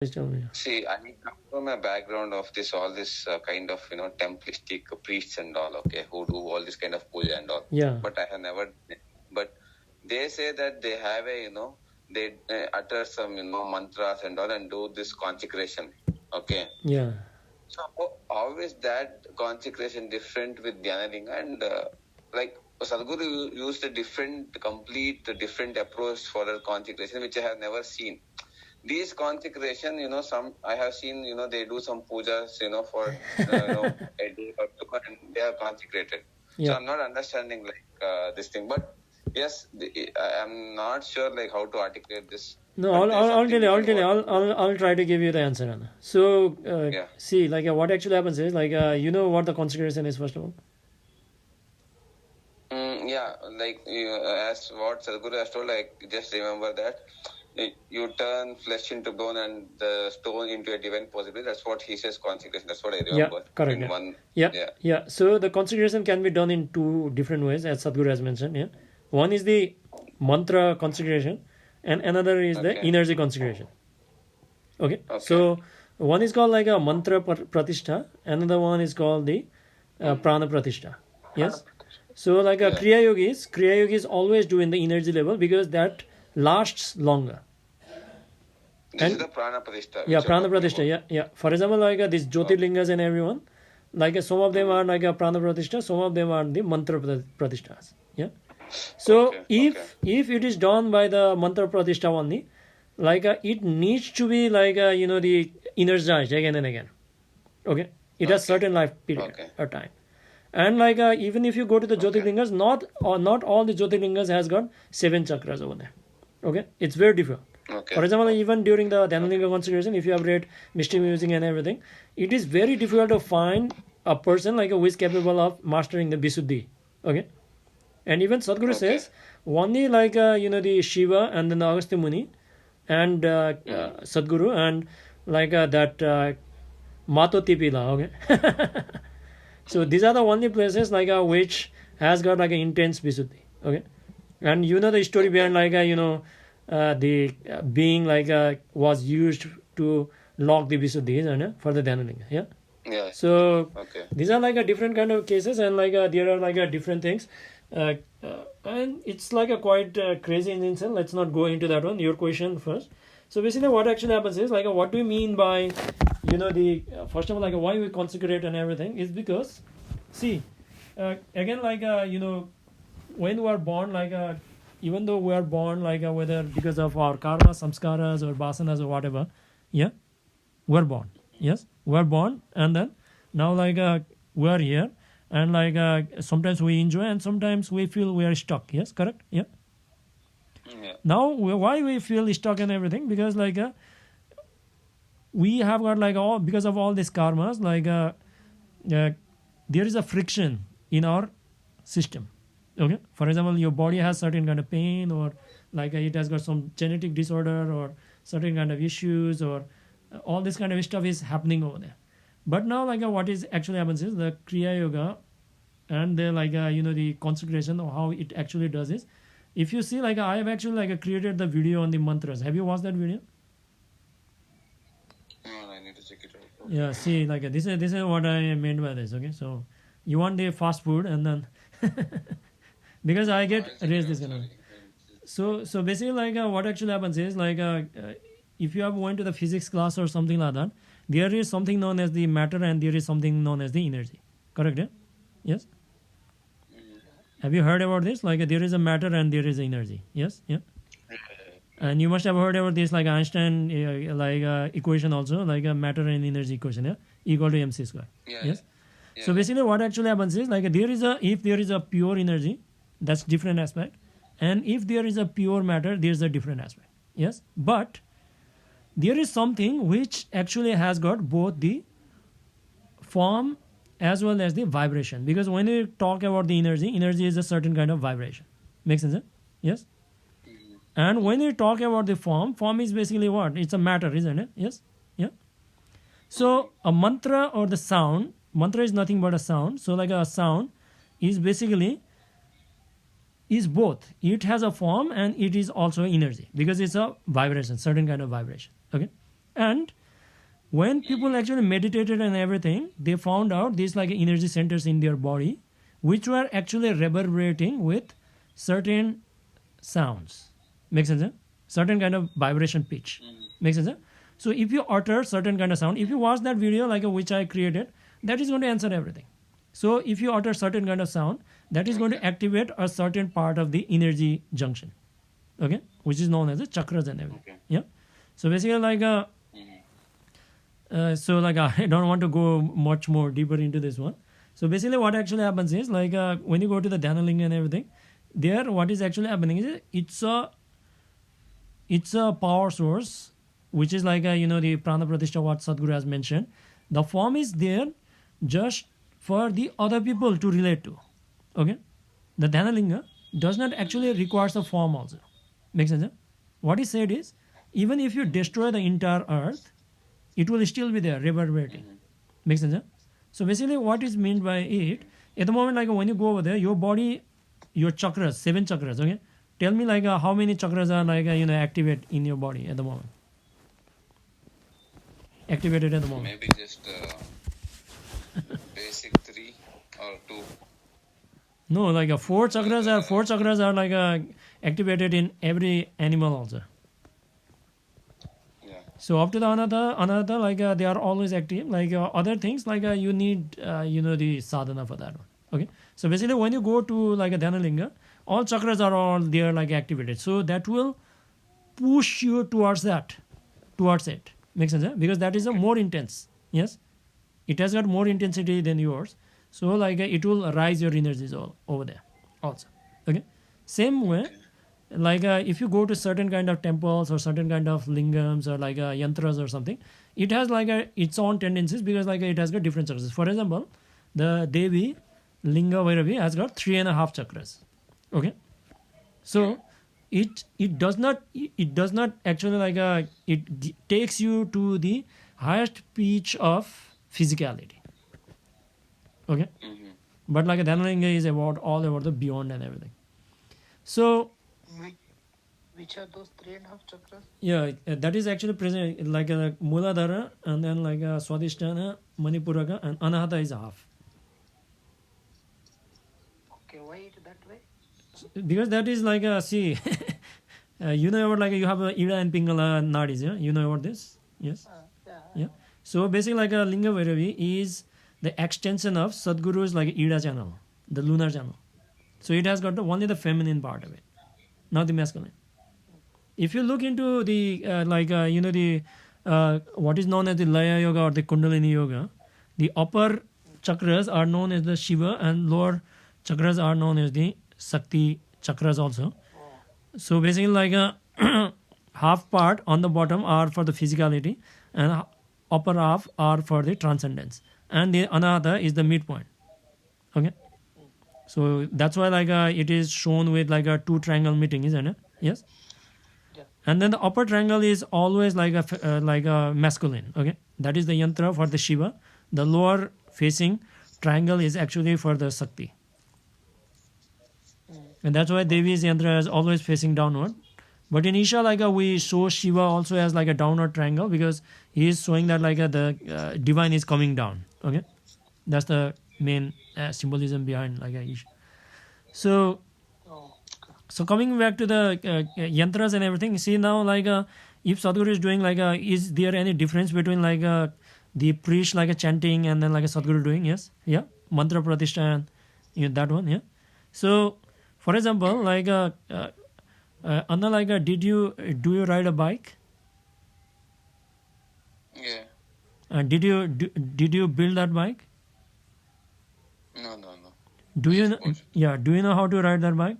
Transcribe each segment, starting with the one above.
Please tell me. See, I come from a background of all this kind of templistic priests and all, okay, who do all this kind of puja and all. Yeah. But I have never. But they say that they have they utter some mantras and all and do this consecration, okay. Yeah. So how is that consecration different with Dhanalinga and like Sadhguru used a different approach for the consecration, which I have never seen. These consecration, some I have seen, they do some pujas, for a day or two, and they are consecrated. Yeah. So I'm not understanding this thing, but yes, I'm not sure how to articulate this. No, But I'll there's tell you. something I'll try to give you the answer, Anna. So, Yeah. see, what actually happens is, you know what the consecration is, first of all. Yeah, as what Sadhguru has told, just remember that you turn flesh into bone and the stone into a divine possibility. That's what he says consecration. That's what I remember. Yeah, correct. In Yeah. one, Yeah. So the consecration can be done in two different ways, as Sadhguru has mentioned. Yeah, one is the mantra consecration, and another is the Okay. energy consecration. Okay. Okay. So one is called a mantra pratishtha, another one is called the prana pratishtha. Yes. So a kriya yogis always do in the energy level because that lasts longer. This is the prana pratishtha. Yeah, prana pratishtha. Yeah. For example, these jyotirlingas and everyone, some of them are prana pratishtha, some of them are the mantra pratishthas. Yeah. So if it is done by the mantra pratishtha only, it needs to be the energized again and again. Okay. It has certain life period or time. And even if you go to the jyotirlingas, not all the jyotirlingas has got 7 chakras over there. Okay. It's very different. Okay. For example, even during the Dhanalinga consecration, if you have read mystery music and everything, it is very difficult to find a person who is capable of mastering the Visuddhi. Okay. And even Sadhguru says only the Shiva and then the Agastya Muni and Sadhguru and that Mato Tipila. Okay. So these are the only places which has got an intense Visuddhi. Okay. And the story behind the being was used to lock the Visuddhis for the Dhanalinga. Yeah. Yeah. So these are a different kind of cases, and there are different things, and it's a quite crazy in itself. Let's not go into that one. Your question first. So basically, what actually happens is what do you mean by the first of all why we consecrate and everything is because see again when we are born even though we are born whether because of our karma samskaras or vasanas or whatever, yeah, we're born. Yes, we're born, and then now we are here, and sometimes we enjoy and sometimes we feel we are stuck. Yes, correct. Yeah. Now why we feel stuck and everything because we have got all because of all these karmas there is a friction in our system. Okay. For example, your body has certain kind of pain or it has got some genetic disorder or certain kind of issues or all this kind of stuff is happening over there. But now what is actually happens is the Kriya Yoga and the the consecration or how it actually does is if you see I have actually created the video on the mantras. Have you watched that video? I need to check it out. Yeah, see this is what I meant by this. Okay, so you want the fast food and then because I get raised this kind of so basically what actually happens is if you have went to the physics class or something like that, there is something known as the matter and there is something known as the energy. Correct? Yeah? Yes. Have you heard about this? There is a matter and there is energy. Yes. Yeah. And you must have heard about this Einstein equation also a matter and energy equation. Yeah, equal to mc square. Yeah. Yes. Yeah. So basically what actually happens is if there is a pure energy, that's different aspect, and if there is a pure matter, there's a different aspect. Yes. But there is something which actually has got both the form as well as the vibration, because when you talk about the energy is a certain kind of vibration. Makes sense? Yes. And when you talk about the form is basically what? It's a matter, isn't it? Yes. Yeah. So a mantra or the sound, mantra is nothing but a sound. So a sound is basically is both. It has a form and it is also energy because it's a vibration, certain kind of vibration. Okay. And when people actually meditated and everything, they found out these like energy centers in their body, which were actually reverberating with certain sounds. Makes sense? Huh? Certain kind of vibration pitch. Makes sense? Huh? So if you utter certain kind of sound, if you watch that video like which I created, that is going to answer everything. So if you utter certain kind of sound, that is going to activate a certain part of the energy junction. Okay, which is known as the chakras and everything. Okay. Yeah. So basically like I don't want to go much more deeper into this one. So basically what actually happens is like when you go to the Dhanalinga and everything, there what is actually happening is it's a power source, which is like the Prana Pratishtha what Sadhguru has mentioned. The form is there just for the other people to relate to. Okay, the Dhanalinga does not actually requires a form also. Makes sense? Huh? What he said is, even if you destroy the entire earth, it will still be there reverberating. Makes sense? Huh? So basically what is meant by it, at the moment like when you go over there, your body, your chakras, 7 chakras, okay, tell me like how many chakras are like activate in your body at the moment, activated at the moment. Maybe just basic 3 or 2. No, like 4 chakras are like activated in every animal also. Yeah. So up to the another like they are always active. Like other things like you need the sadhana for that one. Okay. So basically when you go to like a Dhanalinga, all chakras are all there like activated. So that will push you towards it. Makes sense? Huh? Because that is a more intense. Yes. It has got more intensity than yours. So like it will rise your energies all over there also. Okay. Same way, like if you go to certain kind of temples or certain kind of lingams or like yantras or something, it has like its own tendencies because like it has got different chakras. For example, the Devi Linga Vairavi has got 3.5 chakras. Okay. So it does not actually like takes you to the highest pitch of physicality. Okay. But like a Dhanalinga is all about the beyond and everything. So Which are those 3.5 chakras? yeah, that is actually present like a Muladhara and then like a Swadhisthana, Manipuraka, and Anahata is a half. Okay, why it that way? Because that is like a see, you know about like you have a Ida and Pingala nadis, yeah? You know about this? Yes. Yeah. So basically like a Linga Vairavi is the extension of Sadhguru's like Ida channel, the lunar channel. So it has got only the feminine part of it, not the masculine. If you look into the what is known as the Laya Yoga or the Kundalini Yoga, the upper chakras are known as the Shiva and lower chakras are known as the Sakti chakras also. So basically like a half part on the bottom are for the physicality and upper half are for the transcendence. And the Anahata is the midpoint. Okay. So that's why like it is shown with like a 2 triangle meeting, isn't it? Yes. Yeah. And then the upper triangle is always like a masculine. Okay, that is the yantra for the Shiva. The lower facing triangle is actually for the Sakti. And that's why Devi's yantra is always facing downward. But in Isha, like we show Shiva also as like a downward triangle because he is showing that like the divine is coming down. Okay, that's the main symbolism behind like Isha. So coming back to the yantras and everything, see now like if Sadhguru is doing like is there any difference between like the priest like a chanting and then like a Sadhguru doing? Yes, yeah, mantra pratishtha and that one, yeah. So for example, like Anna, like do you ride a bike? Yeah. And did you build that bike? No. Do you know how to ride that bike?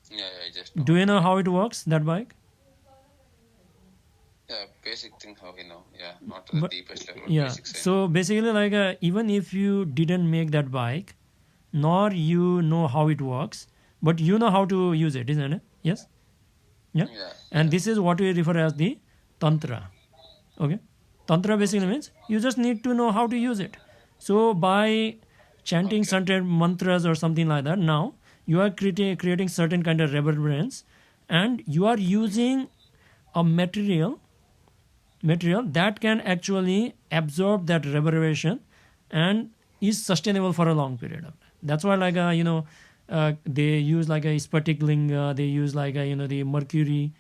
Yeah, I just Do you know how it works, that bike? Yeah, basic thing how you know. Yeah, not to the But- deepest level. Yeah. Basic science. So basically, like even if you didn't make that bike, nor you know how it works, but you know how to use it, isn't it? Yes. Yeah. Yeah. And this is what we refer as the tantra. Okay. Tantra basically means you just need to know how to use it. So by chanting certain mantras or something like that, now you are creating certain kind of reverberance, and you are using a material material that can actually absorb that reverberation and is sustainable for a long period of time. That's why like they use like a Spatiklinga, they use like the mercury,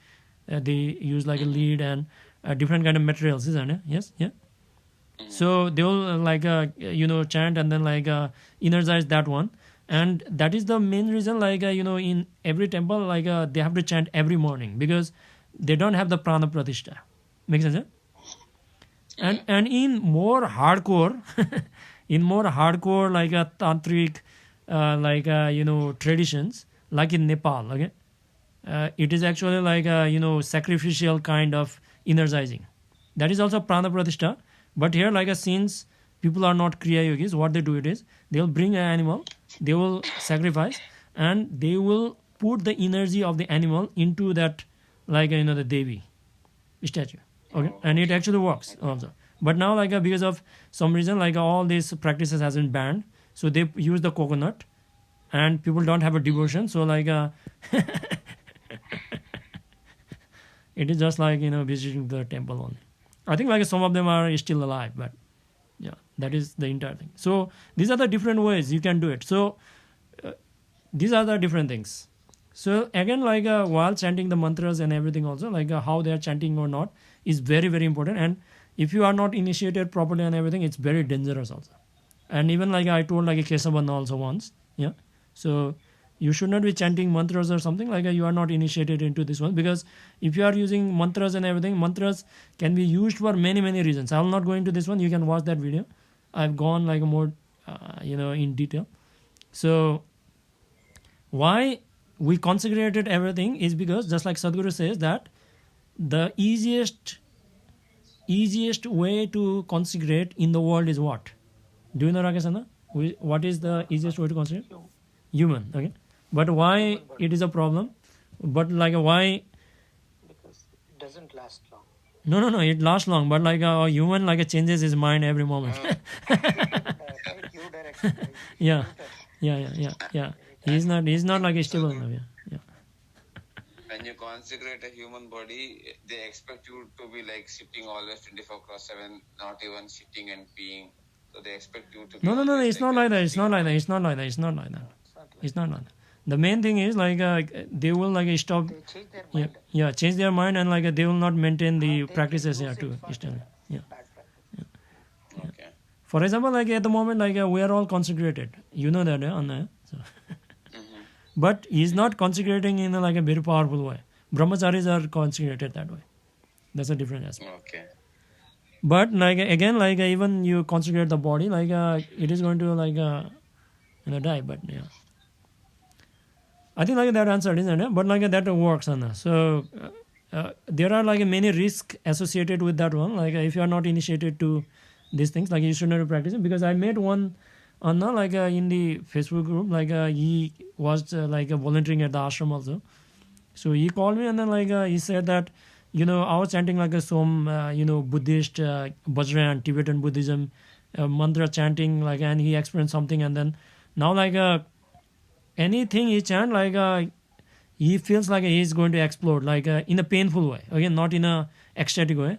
they use like a lead and different kind of materials, isn't it? Yes, yeah. So they will chant and then energize that one, and that is the main reason in every temple they have to chant every morning because they don't have the prana pratishtha. Makes sense? Yeah? And in more hardcore like a tantric traditions like in Nepal, okay, it is actually like a sacrificial kind of energizing. That is also prana pratishtha. But here, since people are not kriya yogis, what they do it is they will bring an animal, they will sacrifice, and they will put the energy of the animal into that the Devi statue. Okay, and it actually works also. But now because of some reason all these practices has been banned, so they use the coconut, and people don't have a devotion. So it is just visiting the temple only. I think some of them are still alive, but yeah, that is the entire thing. So these are the different ways you can do it. So these are the different things. So again, while chanting the mantras and everything also, how they are chanting or not is very, very important. And if you are not initiated properly and everything, it's very dangerous also. And even I told Kesavan also once, yeah. So you should not be chanting mantras or something you are not initiated into this one, because if you are using mantras and everything, mantras can be used for many, many reasons. I will not go into this one. You can watch that video. I've gone more in detail. So why we consecrated everything is because just like Sadhguru says that the easiest way to consecrate in the world is what? Do you know, Rakesana? What is the easiest way to consecrate? Human. Okay. But why it is a problem? But why? Because it doesn't last long. No, it lasts long. But a human changes his mind every moment. Yeah. He's not stable now. Yeah. When you consecrate a human body, they expect you to be sitting always 24/7, not even sitting and peeing. So they expect you to be. No. It's not like that. It's not like that. The main thing is they will stop. They change their mind. Yeah, change their mind and they will not maintain the practices here too. Yeah. Bad practice. Okay. For example, at the moment, we are all consecrated. You know that, Anna. So. But he's not consecrating in a very powerful way. Brahmacharis are consecrated that way. That's a different aspect. Okay. But again, even you consecrate the body, it is going to die. But yeah. I think that answered, isn't it? But that works, Anna. So there are many risks associated with that one. If you are not initiated to these things, you should not be practicing. Because I met one Anna in the Facebook group, he was volunteering at the ashram also. So he called me and then he said that I was chanting some Buddhist Vajrayana, Tibetan Buddhism mantra chanting and he experienced something, and then now anything he chant he feels he is going to explode in a painful way, again not in a ecstatic way.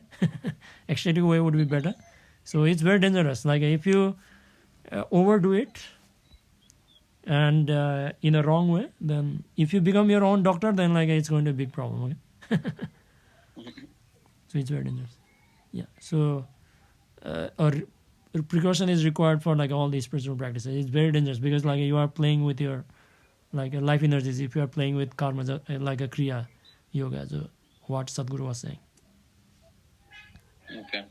Ecstatic way would be better. So it's very dangerous. If you overdo it and in a wrong way, then if you become your own doctor, then it's going to be a big problem. Okay? So it's very dangerous. Yeah. So precaution is required for all these spiritual practices. It's very dangerous because you are playing with your life energies. If you are playing with karma, like a kriya yoga, so what Sadhguru was saying. Okay.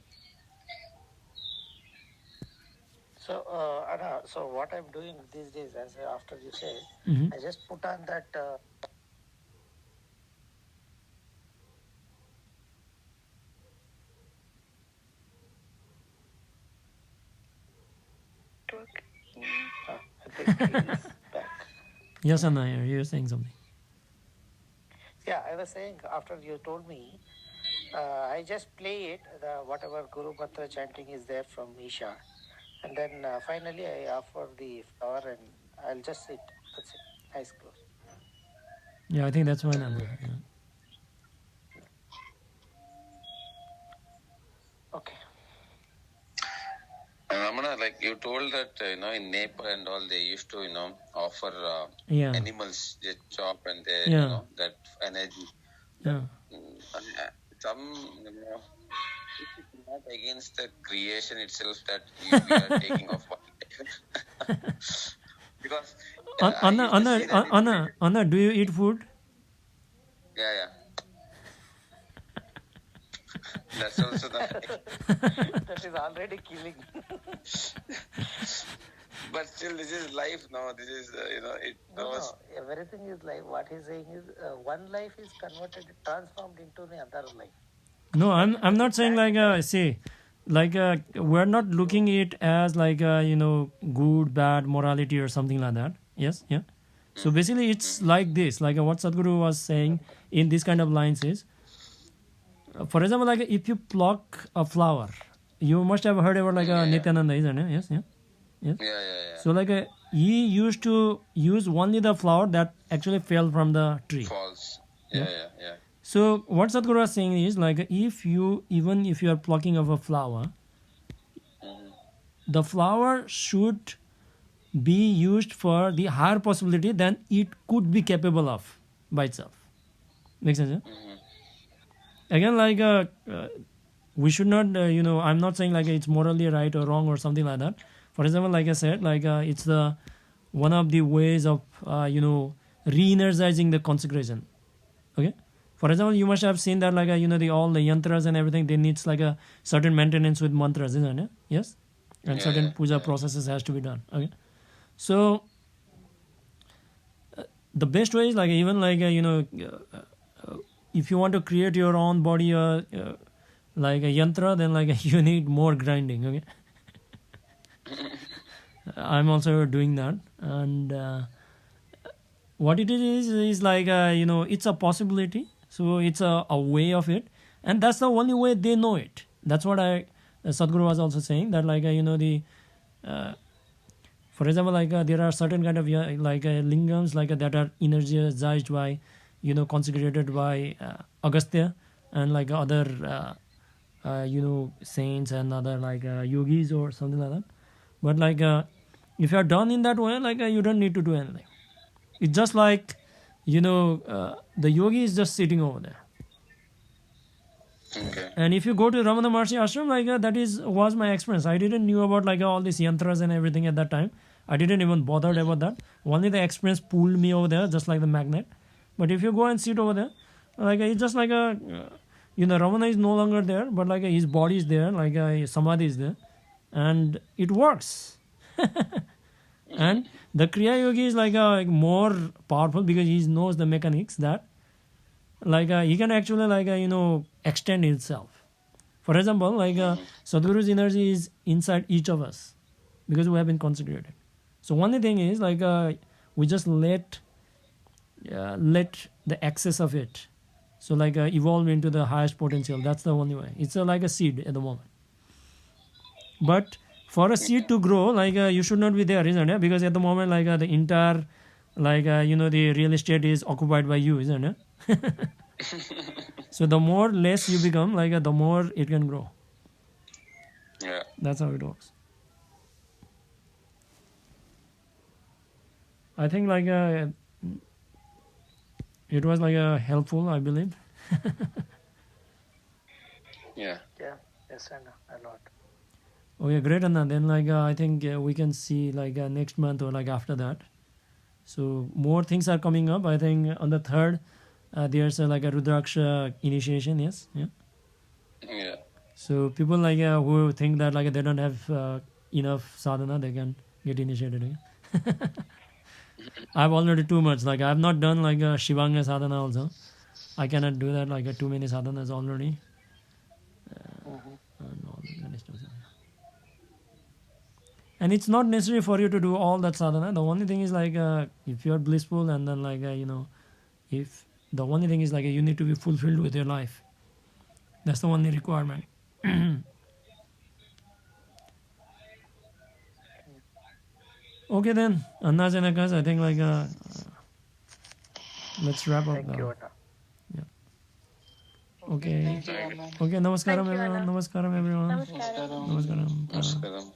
So, Anna, so what I'm doing these days, as after you said, Mhm. I just put on that. I think he's back. Yes, Anna, you're saying something. Yeah, I was saying after you told me, I just play it, whatever Guru Mantra chanting is there from Isha. And then finally I offer the flower and I'll just sit. That's it. Eyes closed. Yeah, I think that's fine, Anna. Yeah. you told that in Nepal and all they used to offer Yeah. animals they chop and they Yeah. that energy. Yeah. Some it's not against the creation itself that we are taking off because I used to see that Anna, do you eat food? yeah. That's also the That is already killing. but still this is life now. This is it No, was everything is life. What he's saying is one life is converted, transformed into another life. No, I'm not saying like see, like we're not looking it as like good bad morality or something like that. Yes, yeah. So basically, it's like this, like what Sadhguru was saying in this kind of lines is, for example, like if you pluck a flower, you must have heard about like Nityananda, isn't it? Yes, yeah, yes. yeah. So like he used to use only the flower that actually fell from the tree. False. Yeah. So what Sadhguru was saying is like even if you are plucking of a flower, the flower should be used for the higher possibility than it could be capable of by itself. Makes sense? Yeah? Again, like we should not, I'm not saying like it's morally right or wrong or something like that. For example, like I said, like it's the one of the ways of re-energizing the consecration. Okay. For example, you must have seen that like all the yantras and everything, they needs like a certain maintenance with mantras, isn't it? Yes, and certain puja processes has to be done. Okay, so the best way is like even like if you want to create your own body like a yantra, then like you need more grinding. Okay, I'm also doing that, and what it is like it's a possibility. So it's a way of it, and that's the only way they know it. That's what Sadhguru was also saying, that like for example, like there are certain kind of like lingams like that are energized by consecrated by Agastya and like other saints and other like yogis or something like that. But like if you are done in that way, like you don't need to do anything. It's just like the yogi is just sitting over there. Okay. And if you go to Ramana Maharshi ashram, like was my experience. I didn't knew about like all these yantras and everything at that time. I didn't even bothered about that. Only the experience pulled me over there, just like the magnet. But if you go and sit over there, like it's just like Ramana is no longer there, but like his body is there, like samadhi is there, and it works. And the Kriya Yogi is like more powerful because he knows the mechanics that like he can actually like extend himself. For example, like Sadhguru's energy is inside each of us because we have been consecrated. So only thing is like we just let the excess of it so like evolve into the highest potential. That's the only way. It's like a seed at the moment. But for a seed to grow, like you should not be there, isn't it? Because at the moment, like the entire, like the real estate is occupied by you, isn't it? So the more less you become, like the more it can grow. Yeah. That's how it works. I think like it was like helpful, I believe. Yeah. Yeah, yes, I know a lot. Okay, great, Anna. Then like I think we can see like next month or like after that. So more things are coming up. I think on the 3rd there's like a Rudraksha initiation. Yes, yeah. Yeah. So people like who think that like they don't have enough sadhana, they can get initiated again. I've already too much. Like I've not done like a Shivanga sadhana also. I cannot do that. Like too many sadhanas already. And all that kind of stuff. And it's not necessary for you to do all that sadhana. The only thing is like if you're blissful and then like if the only thing is like you need to be fulfilled with your life. That's the only requirement. Okay then, Anna Janakas, I think like let's wrap up Thank now. you, Anna. Okay. Thank you, Anna. Okay, namaskaram Thank you, everyone. Anna. Namaskaram everyone. Namaskaram. Namaskaram. Namaskaram.